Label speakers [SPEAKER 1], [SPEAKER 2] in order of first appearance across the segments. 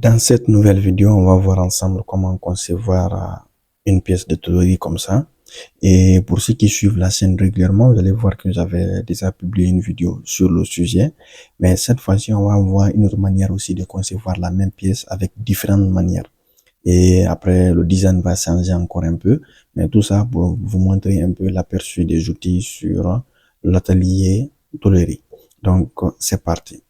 [SPEAKER 1] Dans cette nouvelle vidéo, on va voir ensemble comment concevoir une pièce de tôlerie comme ça. Et pour ceux qui suivent la chaîne régulièrement, vous allez voir que j'avais déjà publié une vidéo sur le sujet. Mais cette fois-ci, on va voir une autre manière aussi de concevoir la même pièce avec différentes manières. Et après, le design va changer encore un peu. Mais tout ça pour vous montrer un peu l'aperçu des outils sur l'atelier tôlerie. Donc, c'est parti.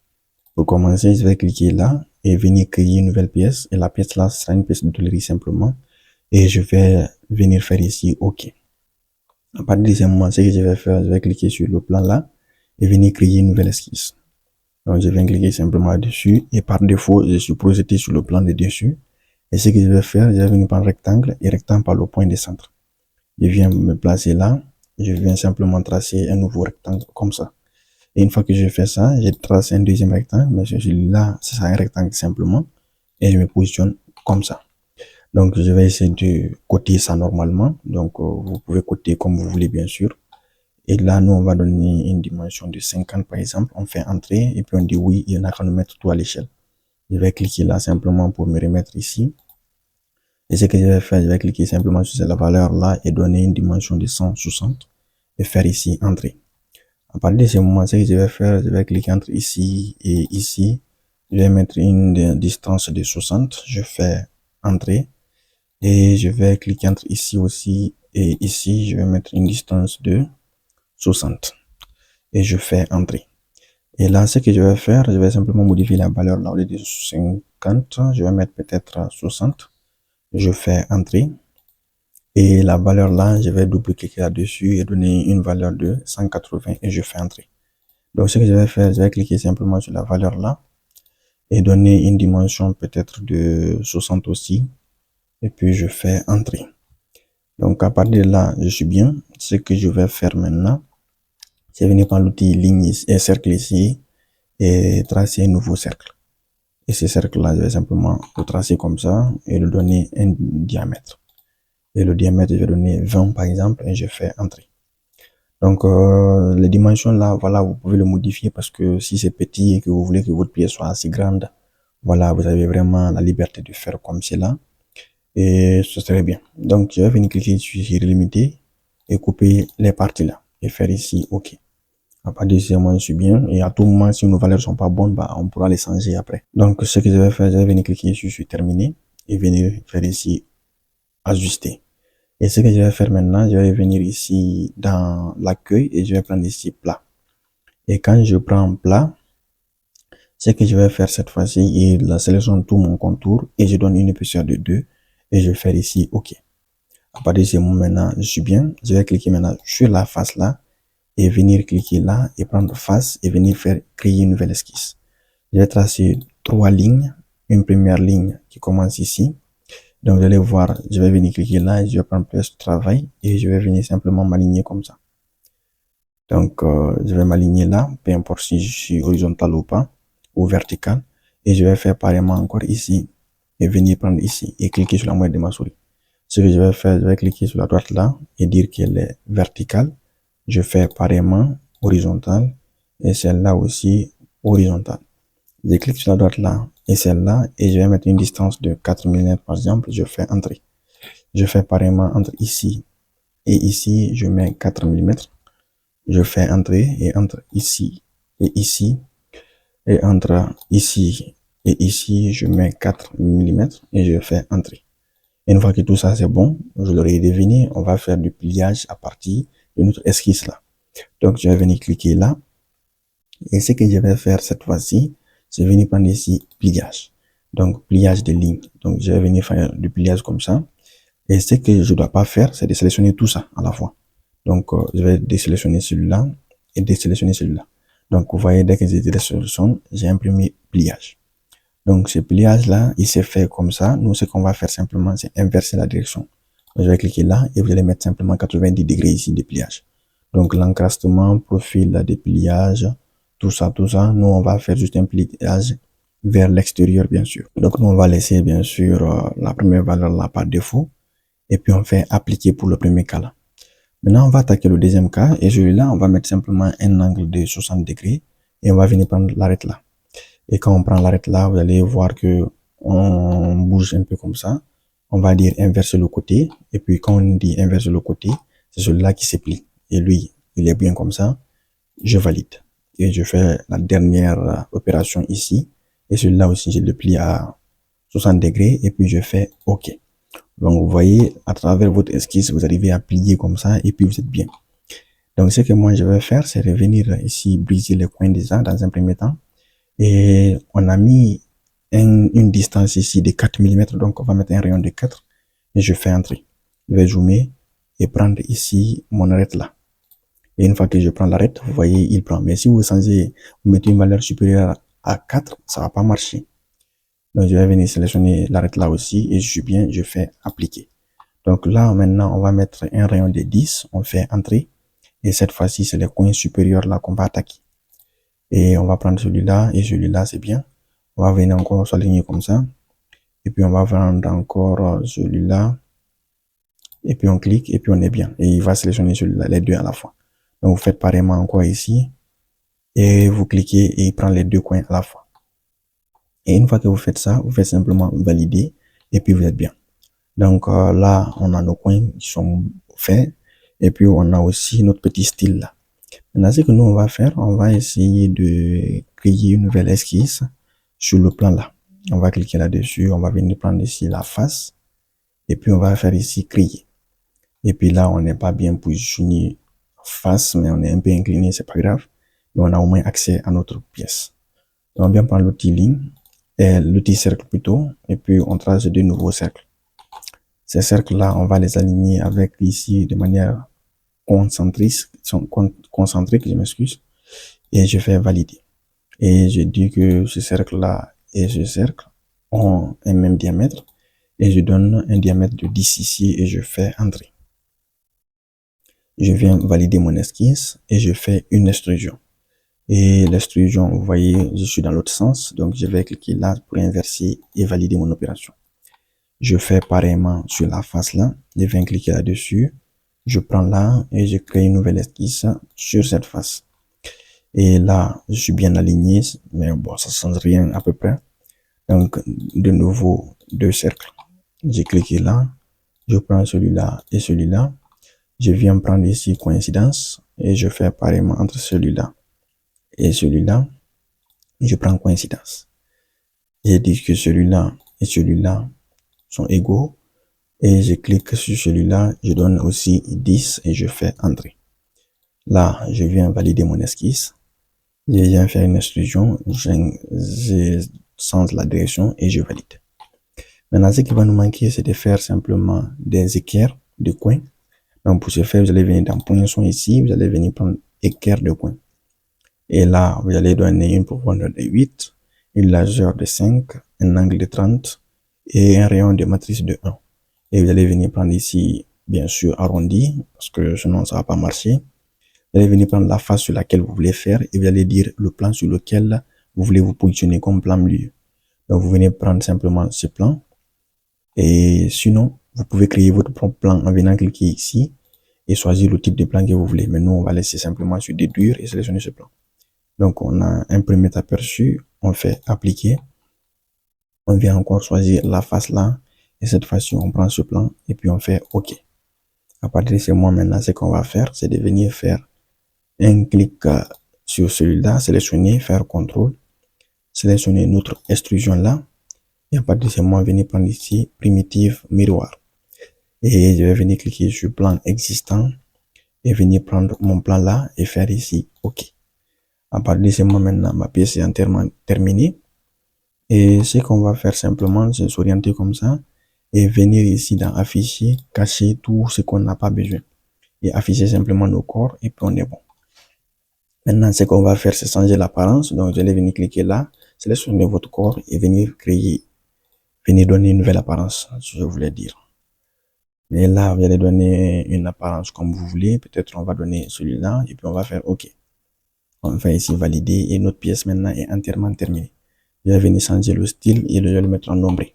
[SPEAKER 1] Pour commencer, je vais cliquer là et venir créer une nouvelle pièce. Et la pièce là sera une pièce de tôlerie simplement. Et je vais venir faire ici OK. À partir de ce moment, ce que je vais faire, je vais cliquer sur le plan là et venir créer une nouvelle esquisse. Donc, je viens cliquer simplement dessus et par défaut, je suis projeté sur le plan de dessus. Et ce que je vais faire, je vais venir prendre rectangle et rectangle par le point de centre. Je viens me placer là. Je viens simplement tracer un nouveau rectangle comme ça. Et une fois que j'ai fait ça, j'ai tracé un deuxième rectangle, mais celui-là, c'est un rectangle simplement. Et je me positionne comme ça. Donc, je vais essayer de coter ça normalement. Donc, vous pouvez coter comme vous voulez, bien sûr. Et là, nous, on va donner une dimension de 50, par exemple. On fait entrer et puis on dit oui, il y en a qu'à nous mettre tout à l'échelle. Je vais cliquer là simplement pour me remettre ici. Et ce que je vais faire, je vais cliquer simplement sur la valeur là et donner une dimension de 160 et faire ici entrer. À partir de ce moment, ce que je vais faire, je vais cliquer entre ici et ici. Je vais mettre une distance de 60. Je fais entrer. Et je vais cliquer entre ici aussi et ici. Je vais mettre une distance de 60. Et je fais entrer. Et là, ce que je vais faire, je vais simplement modifier la valeur là au lieu de 50. Je vais mettre peut-être 60. Je fais entrer. Et la valeur là, je vais double-cliquer là-dessus et donner une valeur de 180 et je fais entrer. Donc, ce que je vais faire, je vais cliquer simplement sur la valeur là et donner une dimension peut-être de 60 aussi. Et puis, je fais entrer. Donc, à partir de là, je suis bien. Ce que je vais faire maintenant, c'est venir prendre l'outil ligne et cercle ici et tracer un nouveau cercle. Et ce cercle-là, je vais simplement le tracer comme ça et lui donner un diamètre. Et le diamètre, je vais donner 20 par exemple et je fais entrer. Donc, les dimensions là, voilà, vous pouvez le modifier parce que si c'est petit et que vous voulez que votre pièce soit assez grande, voilà, vous avez vraiment la liberté de faire comme cela. Et ce serait bien. Donc, je vais venir cliquer sur limiter et couper les parties là et faire ici OK. À partir de ce moment, je suis bien. Et à tout moment, si nos valeurs sont pas bonnes, bah, on pourra les changer après. Donc, ce que je vais faire, je vais venir cliquer sur terminer et venir faire ici ajuster. Et ce que je vais faire maintenant, je vais venir ici dans l'accueil et je vais prendre ici plat. Et quand je prends plat, ce que je vais faire cette fois-ci, il sélectionne tout mon contour et je donne une épaisseur de 2 et je vais faire ici OK. À partir de ce moment maintenant, je suis bien. Je vais cliquer maintenant sur la face là et venir cliquer là et prendre face et venir faire créer une nouvelle esquisse. Je vais tracer 3 lignes. Une première ligne qui commence ici. Donc, vous allez voir, je vais venir cliquer là et je vais prendre place de travail et je vais venir simplement m'aligner comme ça. Donc, je vais m'aligner là, peu importe si je suis horizontal ou pas, ou vertical. Et je vais faire pareillement encore ici et venir prendre ici et cliquer sur la moitié de ma souris. Ce que je vais faire, je vais cliquer sur la droite là et dire qu'elle est verticale. Je fais pareillement horizontal et celle-là aussi horizontale. Je clique sur la droite là et celle-là et je vais mettre une distance de 4 mm par exemple. Je fais entrer. Je fais pareillement entre ici et ici, je mets 4 mm. Je fais entrer et entre ici et ici et entre ici et ici, je mets 4 mm et je fais entrer. Et une fois que tout ça c'est bon, je l'aurai deviné, on va faire du pliage à partir de notre esquisse là. Donc je vais venir cliquer là et ce que je vais faire cette fois-ci, c'est venir prendre ici pliage. Donc pliage de ligne. Donc je vais venir faire du pliage comme ça. Et ce que je dois pas faire, c'est de sélectionner tout ça à la fois. Donc je vais désélectionner celui-là et désélectionner celui-là. Donc vous voyez, dès que j'ai désélectionné, j'ai imprimé pliage. Donc ce pliage là, il s'est fait comme ça. Nous, ce qu'on va faire simplement, c'est inverser la direction. Je vais cliquer là et vous allez mettre simplement 90 degrés ici de pliage. Donc l'encastement, profil de pliage, tout ça, nous on va faire juste un pliage vers l'extérieur bien sûr. Donc nous on va laisser bien sûr la première valeur là par défaut et puis on fait appliquer pour le premier cas là. Maintenant on va attaquer le deuxième cas et celui-là on va mettre simplement un angle de 60 degrés et on va venir prendre l'arête là. Et quand on prend l'arête là, vous allez voir que on bouge un peu comme ça. On va dire inverser le côté. Et puis quand on dit inverser le côté, c'est celui-là qui se plie. Et lui, il est bien comme ça. Je valide. Et je fais la dernière opération ici. Et celui-là aussi, je le plie à 60 degrés. Et puis je fais OK. Donc vous voyez, à travers votre esquisse, vous arrivez à plier comme ça. Et puis vous êtes bien. Donc ce que moi je vais faire, c'est revenir ici, briser les coins déjà dans un premier temps. Et on a mis une distance ici de 4 mm, donc on va mettre un rayon de 4 et je fais entrer. Je vais zoomer et prendre ici mon arête là. Et une fois que je prends l'arête, vous voyez, il prend. Mais si vous changez, vous mettez une valeur supérieure à 4, ça va pas marcher. Donc je vais venir sélectionner l'arête là aussi et je suis bien, je fais appliquer. Donc là, maintenant, on va mettre un rayon de 10, on fait entrer. Et cette fois-ci, c'est les coins supérieurs là qu'on va attaquer. Et on va prendre celui-là et celui-là, c'est bien. On va venir encore s'aligner comme ça. Et puis on va prendre encore celui-là. Et puis on clique et puis on est bien. Et il va sélectionner celui-là, les deux à la fois. Donc vous faites pareillement encore ici. Et vous cliquez et il prend les deux coins à la fois. Et une fois que vous faites ça, vous faites simplement valider et puis vous êtes bien. Donc là, on a nos coins qui sont faits. Et puis on a aussi notre petit style là. Maintenant, ce que nous on va faire, on va essayer de créer une nouvelle esquisse sur le plan là. On va cliquer là-dessus, on va venir prendre ici la face. Et puis on va faire ici créer. Et puis là, on n'est pas bien positionné face, mais on est un peu incliné, c'est pas grave. Mais on a au moins accès à notre pièce. Donc, on va bien prendre l'outil ligne, l'outil cercle plutôt, et puis on trace de nouveaux cercles. Ces cercles-là, on va les aligner avec ici de manière concentrique, je m'excuse, et je fais valider. Et je dis que ce cercle-là et ce cercle ont un même diamètre, et je donne un diamètre de 10 ici et je fais entrer. Je viens valider mon esquisse et je fais une extrusion. Et l'extrusion, vous voyez, je suis dans l'autre sens, donc je vais cliquer là pour inverser et valider mon opération. Je fais pareillement sur la face là, je viens cliquer là-dessus, je prends là et je crée une nouvelle esquisse sur cette face. Et là, je suis bien aligné, mais bon, ça change rien à peu près. Donc, de nouveau, deux cercles. J'ai cliqué là, je prends celui-là et celui-là. Je viens prendre ici coïncidence et je fais pareillement entre celui-là et celui-là. Je prends coïncidence. J'ai dit que celui-là et celui-là sont égaux. Et je clique sur celui-là, je donne aussi 10 et je fais entrer. Là, je viens valider mon esquisse. Je viens faire une extrusion, je change la direction et je valide. Maintenant, ce qui va nous manquer, c'est de faire simplement des équerres de coins. Donc, pour ce faire, vous allez venir dans poinçon ici, vous allez venir prendre équerre de coin. Et là, vous allez donner une profondeur de 8, une largeur de 5, un angle de 30 et un rayon de matrice de 1. Et vous allez venir prendre ici, bien sûr, arrondi, parce que sinon ça va pas marcher. Vous allez venir prendre la face sur laquelle vous voulez faire et vous allez dire le plan sur lequel vous voulez vous positionner comme plan milieu. Donc, vous venez prendre simplement ce plan. Et sinon, vous pouvez créer votre propre plan en venant cliquer ici et choisir le type de plan que vous voulez. Mais nous, on va laisser simplement sur déduire et sélectionner ce plan. Donc, on a un premier aperçu, on fait appliquer. On vient encore choisir la face là. Et cette fois-ci, on prend ce plan et puis on fait OK. À partir de ce moment, maintenant, ce qu'on va faire, c'est de venir faire un clic sur celui-là, sélectionner, faire CTRL, sélectionner notre extrusion là. Et à partir de ce moment, venir prendre ici primitive miroir. Et je vais venir cliquer sur plan existant et venir prendre mon plan là et faire ici OK. À partir de ce moment, maintenant, ma pièce est entièrement terminée. Et ce qu'on va faire simplement, c'est s'orienter comme ça et venir ici dans afficher, cacher tout ce qu'on n'a pas besoin. Et afficher simplement nos corps et puis on est bon. Maintenant, ce qu'on va faire, c'est changer l'apparence. Donc, vous allez venir cliquer là, sélectionner votre corps et venir créer, venir donner une nouvelle apparence, je voulais dire. Et là, vous allez donner une apparence comme vous voulez. Peut-être on va donner celui-là et puis on va faire OK. On va ici valider et notre pièce maintenant est entièrement terminée. Je vais venir changer le style et je vais le mettre en nombré.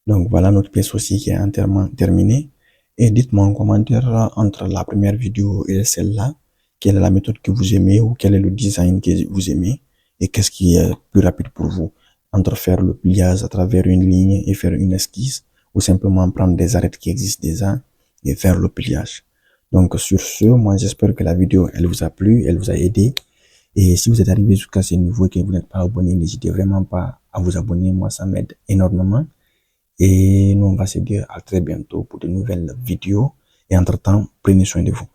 [SPEAKER 1] Donc voilà notre pièce aussi qui est entièrement terminée. Et dites-moi en commentaire entre la première vidéo et celle-là, quelle est la méthode que vous aimez ou quel est le design que vous aimez et qu'est-ce qui est plus rapide pour vous. entre faire le pliage à travers une ligne et faire une esquisse, ou simplement prendre des arêtes qui existent déjà et faire le pliage. Donc sur ce, moi j'espère que la vidéo elle vous a plu, elle vous a aidé. Et si vous êtes arrivé jusqu'à ce niveau et que vous n'êtes pas abonné, n'hésitez vraiment pas à vous abonner, moi ça m'aide énormément. Et nous on va se dire à très bientôt pour de nouvelles vidéos. Et entre-temps, prenez soin de vous.